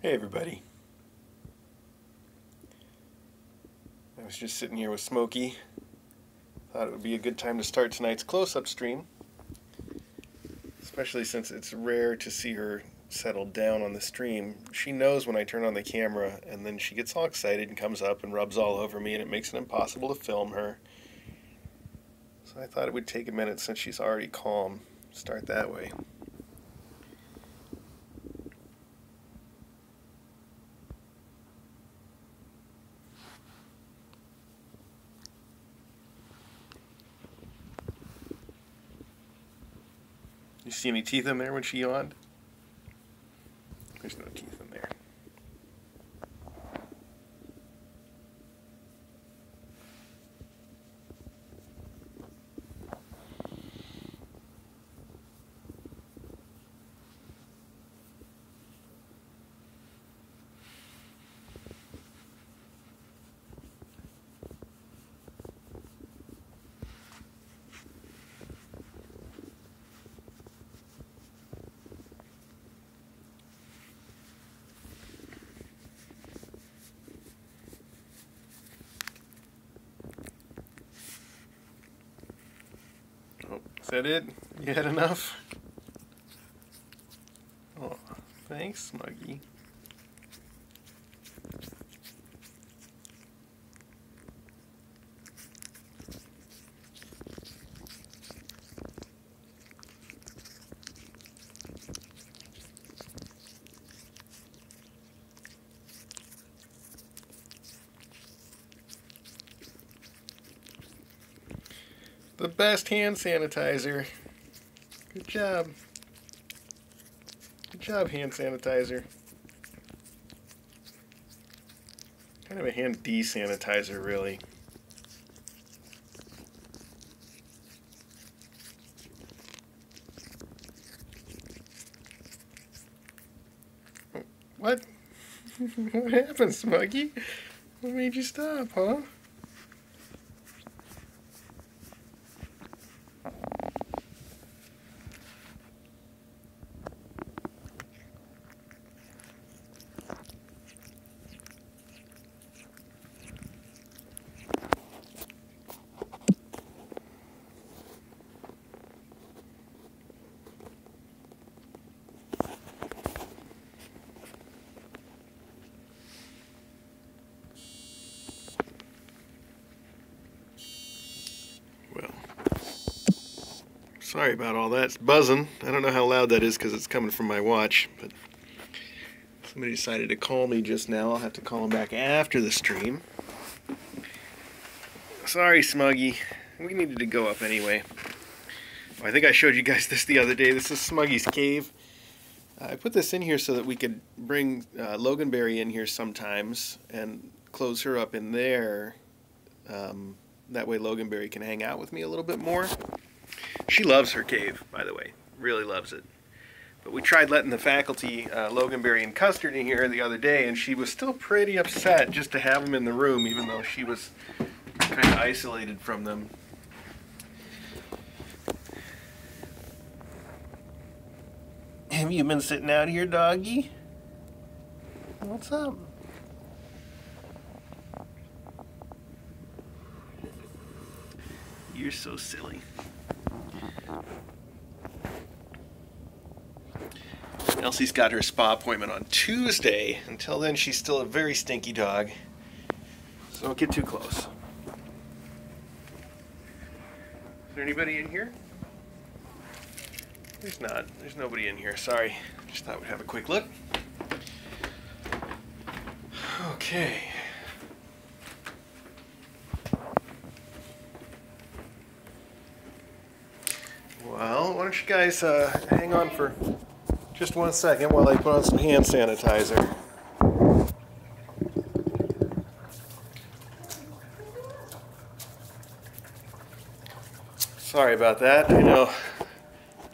Hey everybody. I was just sitting here with Smokey. Thought it would be a good time to start tonight's close-up stream. Especially since it's rare to see her settle down on the stream. She knows when I turn on the camera and then she gets all excited and comes up and rubs all over me and it makes it impossible to film her. So I thought it would take a minute since she's already calm. Start that way. You see any teeth in there when she yawned? There's no teeth in there. Oh, is that it? You had enough? Oh, thanks, Smuggy. The best hand sanitizer. Good job. Good job, hand sanitizer. Kind of a hand desanitizer, really. What? What happened, Smuggy? What made you stop, huh? Well, sorry about all that. It's buzzing. I don't know how loud that is because it's coming from my watch, but somebody decided to call me just now. I'll have to call him back after the stream. Sorry, Smuggy. We needed to go up anyway. Well, I think I showed you guys this the other day. This is Smuggy's cave. I put this in here so that we could bring Loganberry in here sometimes and close her up in there. That way Loganberry can hang out with me a little bit more. She loves her cave, by the way. Really loves it. But we tried letting the faculty, Loganberry and Custard, in here the other day, and she was still pretty upset just to have them in the room, even though she was kind of isolated from them. Have you been sitting out here, doggy? What's up? You're so silly. Elsie's got her spa appointment on Tuesday. Until then, she's still a very stinky dog. So don't get too close. Is there anybody in here? There's not. There's nobody in here. Sorry. Just thought we'd have a quick look. Okay. Well, why don't you guys hang on for just 1 second while I put on some hand sanitizer. Sorry about that. I know.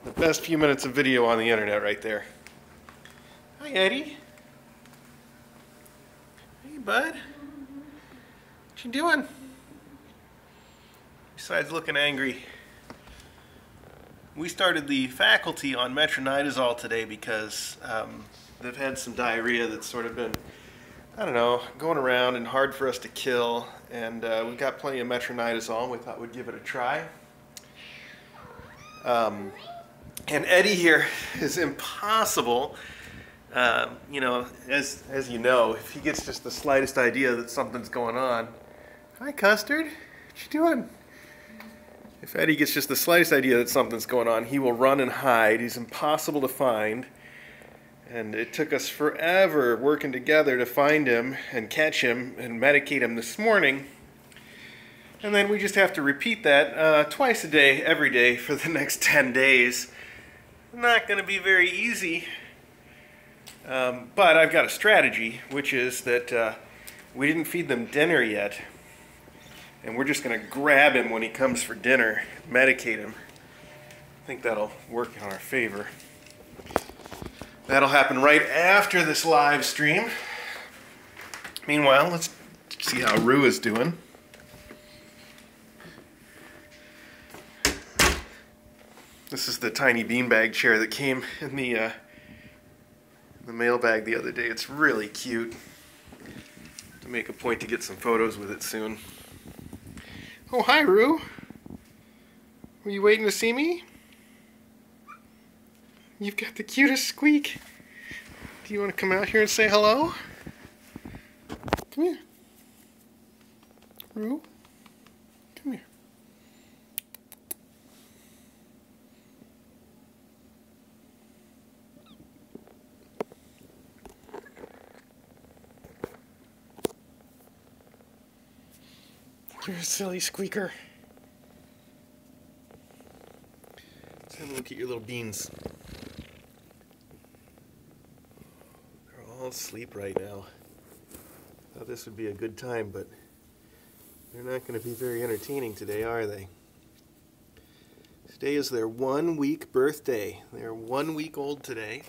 The best few minutes of video on the internet right there. Hi, Eddie. Hey, bud. What you doing? Besides looking angry. We started the faculty on metronidazole today because They've had some diarrhea that's sort of been, I don't know, going around and hard for us to kill. And we've got plenty of metronidazole, and we thought we'd give it a try. And Eddie here is impossible. You know, as you know, if he gets just the slightest idea that something's going on. Hi, Custard. What you doing? If Eddie gets just the slightest idea that something's going on, he will run and hide. He's impossible to find. And it took us forever working together to find him and catch him and medicate him this morning. And then we just have to repeat that twice a day, every day for the next 10 days. Not going to be very easy. But I've got a strategy, which is that we didn't feed them dinner yet. And we're just going to grab him when he comes for dinner, medicate him. I think that'll work in our favor. That'll happen right after this live stream. Meanwhile, let's see how Rue is doing. This is the tiny beanbag chair that came in the mailbag the other day. It's really cute. To make a point to get some photos with it soon. Oh, hi, Rue. Were you waiting to see me? You've got the cutest squeak. Do you want to come out here and say hello? Come here. Rue, come here. You're a silly squeaker. Let's have a look at your little beans. They're all asleep right now. Thought this would be a good time, but they're not going to be very entertaining today, are they? Today is their 1 week birthday. They're 1 week old today.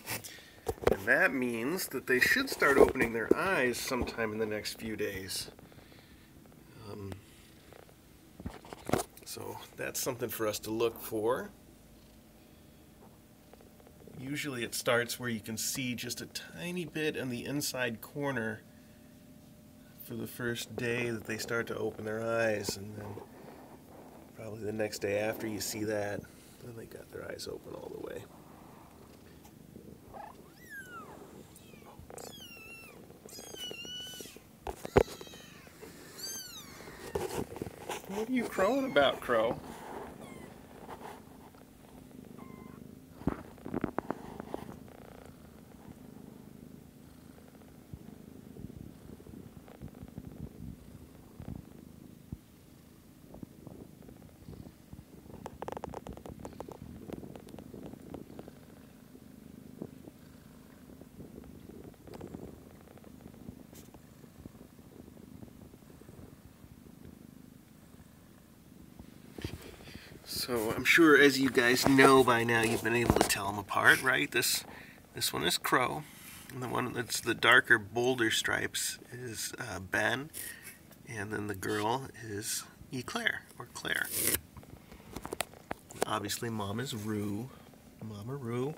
And that means that they should start opening their eyes sometime in the next few days. So that's something for us to look for. Usually it starts where you can see just a tiny bit in the inside corner for the first day that they start to open their eyes, and then probably the next day after you see that, then they got their eyes open all the way. What are you crowing about, Crow? So I'm sure, as you guys know by now, you've been able to tell them apart, right? This one is Crow, and the one that's the darker, bolder stripes is Ben, and then the girl is Eclair, or Claire. Obviously, Mom is Rue, Mama Rue.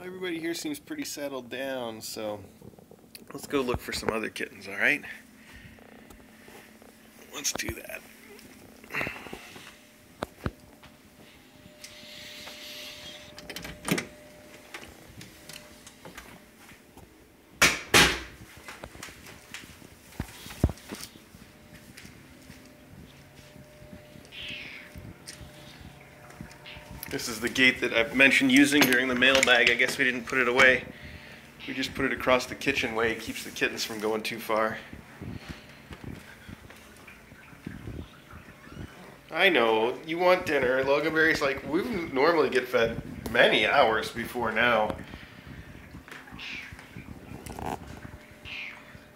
Everybody here seems pretty settled down, so let's go look for some other kittens, all right? Let's do that. This is the gate that I've mentioned using during the mailbag. I guess we didn't put it away. We just put it across the kitchen way. It keeps the kittens from going too far. I know. You want dinner. Loganberry's like, we normally get fed many hours before now.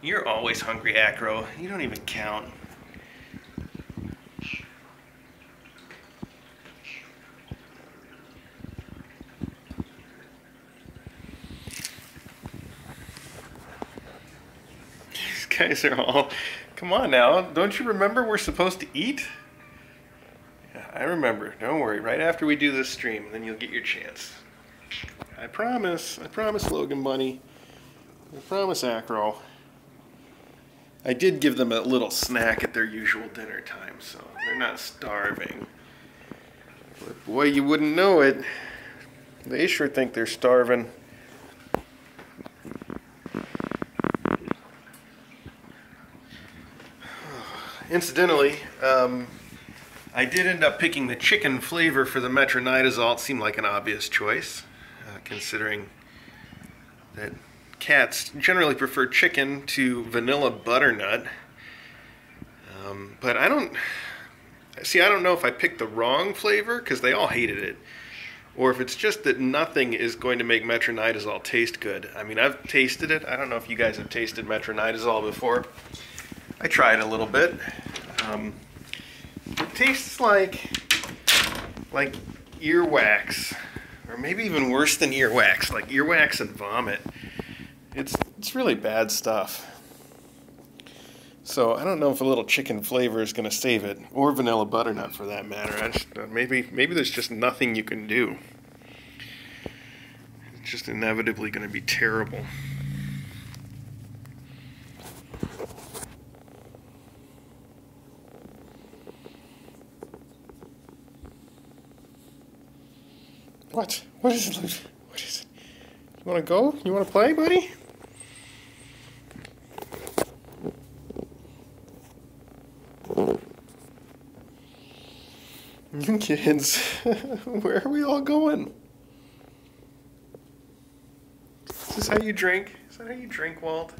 You're always hungry, Acro. You don't even count. These guys are all... Come on now. Don't you remember we're supposed to eat? Yeah, I remember. Don't worry. Right after we do this stream, then you'll get your chance. I promise. I promise, Logan Bunny. I promise, Acro. I did give them a little snack at their usual dinner time, so they're not starving. But boy, you wouldn't know it. They sure think they're starving. Incidentally, I did end up picking the chicken flavor for the metronidazole. It seemed like an obvious choice, considering that cats generally prefer chicken to vanilla butternut. But I don't know if I picked the wrong flavor, because they all hated it, or if it's just that nothing is going to make metronidazole taste good. I mean, I've tasted it. I don't know if you guys have tasted metronidazole before. I tried a little bit. It tastes like earwax, or maybe even worse than earwax, like earwax and vomit. It's really bad stuff. So I don't know if a little chicken flavor is going to save it, or vanilla butternut for that matter. Maybe there's just nothing you can do. It's just inevitably going to be terrible. What? What is it? What is it? You want to go? You want to play, buddy? You kids, where are we all going? Is this how you drink? Is that how you drink, Walt?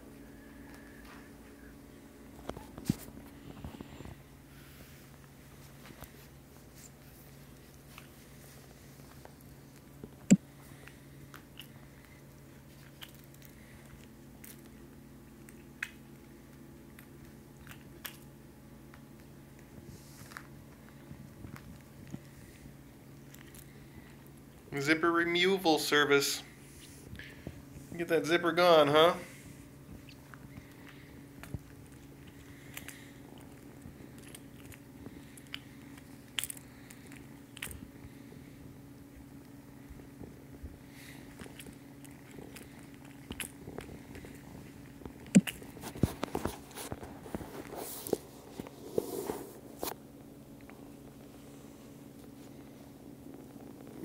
Zipper removal service. Get that zipper gone, huh?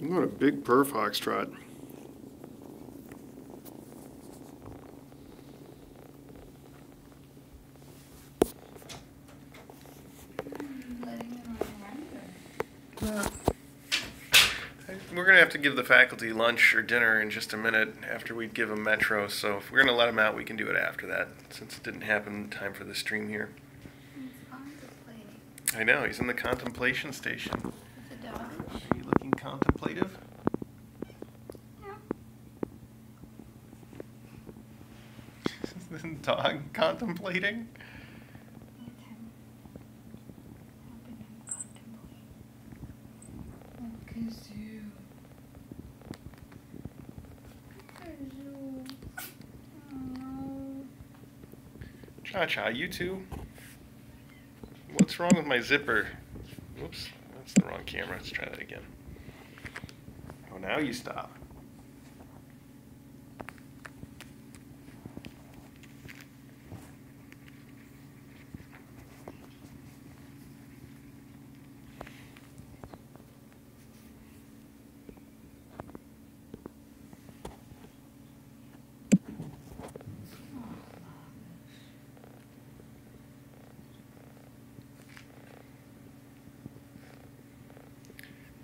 What a big purr foxtrot. We're going to have to give the faculty lunch or dinner in just a minute after we give them Metro, so if we're going to let them out, we can do it after that, since it didn't happen in time for the stream here. He's contemplating. I know, he's in the contemplation station. It's a dog. Are you looking contemplative? Yeah. Is the dog contemplating? Helping him contemplate. Look at you. Look at you. Oh. Cha-cha, you two? What's wrong with my zipper? Whoops, that's the wrong camera. Let's try that again. Oh, now you stop.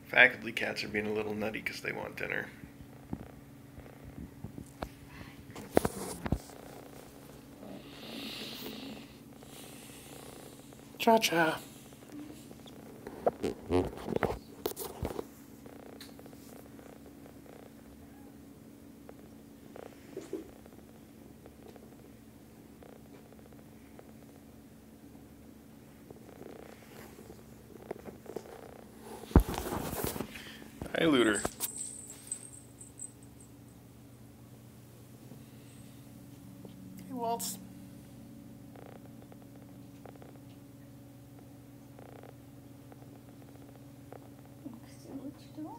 Faculty cats are being a little nutty because they want dinner. Cha-cha. Hi, Looter. Hey, Waltz. So what you doing?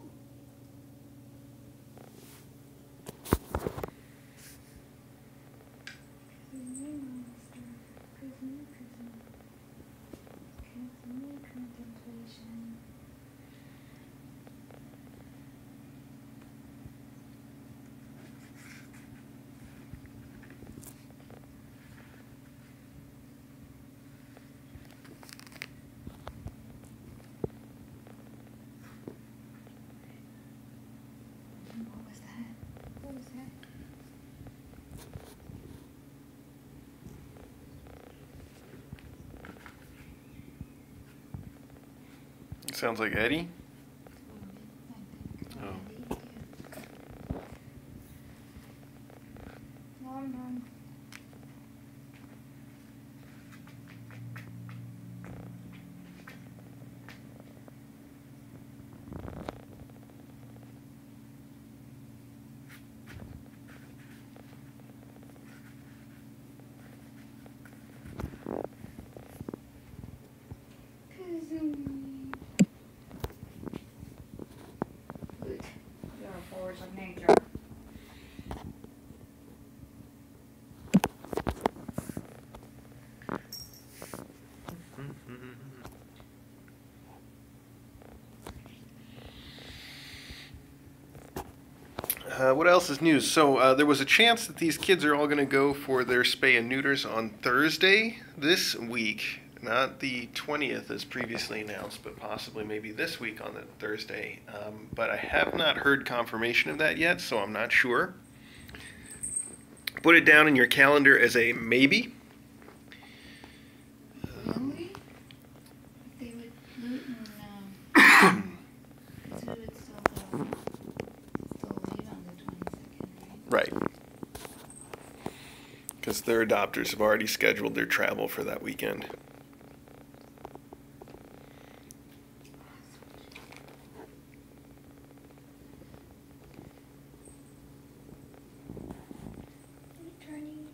Contemplation. What was that? What was that? Sounds like Eddie. Oh. Oh. No, no. Kazooie. Good. You're a force of nature. What else is news? So there was a chance that these kids are all going to go for their spay and neuters on Thursday this week. Not the 20th as previously announced, but possibly maybe this week on the Thursday. But I have not heard confirmation of that yet, so I'm not sure. Put it down in your calendar as a maybe. Really? They would loot and so it would still leave on the 22nd, right? Right. Because their adopters have already scheduled their travel for that weekend. Turning.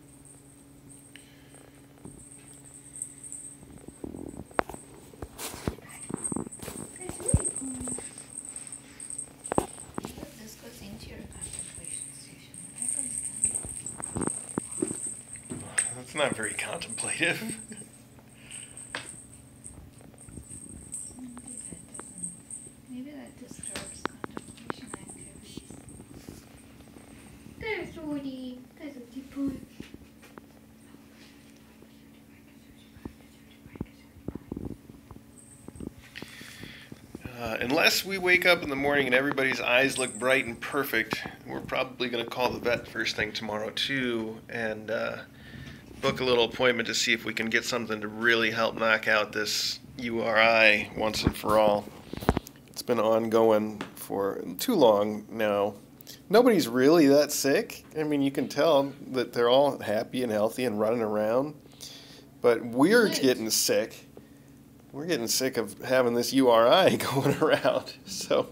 This goes into your contemplation station. What happens then? That's not very contemplative. Maybe that disturbs contemplation activities. There's Woody. There's a deep. Unless we wake up in the morning and everybody's eyes look bright and perfect, we're probably going to call the vet first thing tomorrow too and book a little appointment to see if we can get something to really help knock out this URI once and for all. It's been ongoing for too long now. Nobody's really that sick. I mean, you can tell that they're all happy and healthy and running around, but we're getting sick. We're getting sick of having this URI going around. So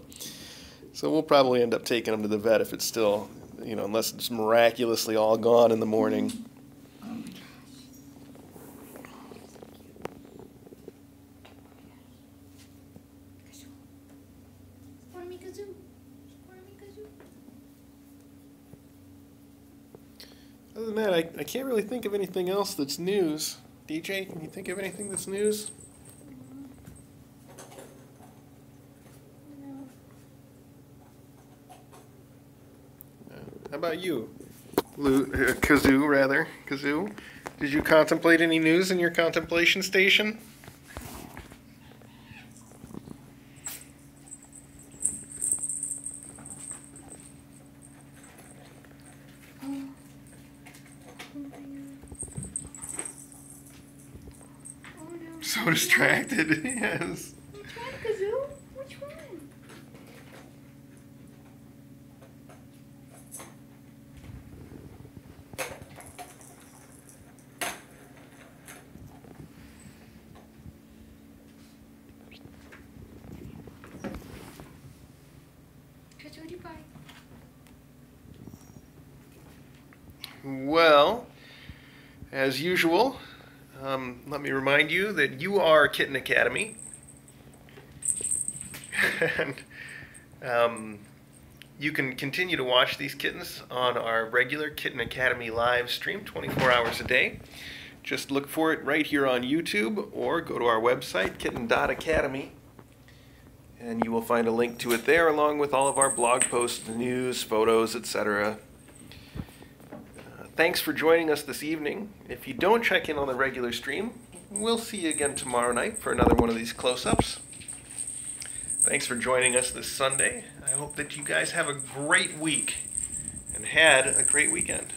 we'll probably end up taking them to the vet if it's still, unless it's miraculously all gone in the morning. Other than that, I can't really think of anything else that's news. DJ, can you think of anything that's news? How about you? Kazoo, rather. Kazoo, did you contemplate any news in your contemplation station? So distracted, yes. Which one, Kazoo? Which one? as usual, let me remind you that you are Kitten Academy. And you can continue to watch these kittens on our regular Kitten Academy live stream 24 hours a day. Just look for it right here on YouTube or go to our website, kitten.academy, and you will find a link to it there along with all of our blog posts, news, photos, etc. Thanks for joining us this evening. If you don't check in on the regular stream, we'll see you again tomorrow night for another one of these close-ups. Thanks for joining us this Sunday. I hope that you guys have a great week and had a great weekend.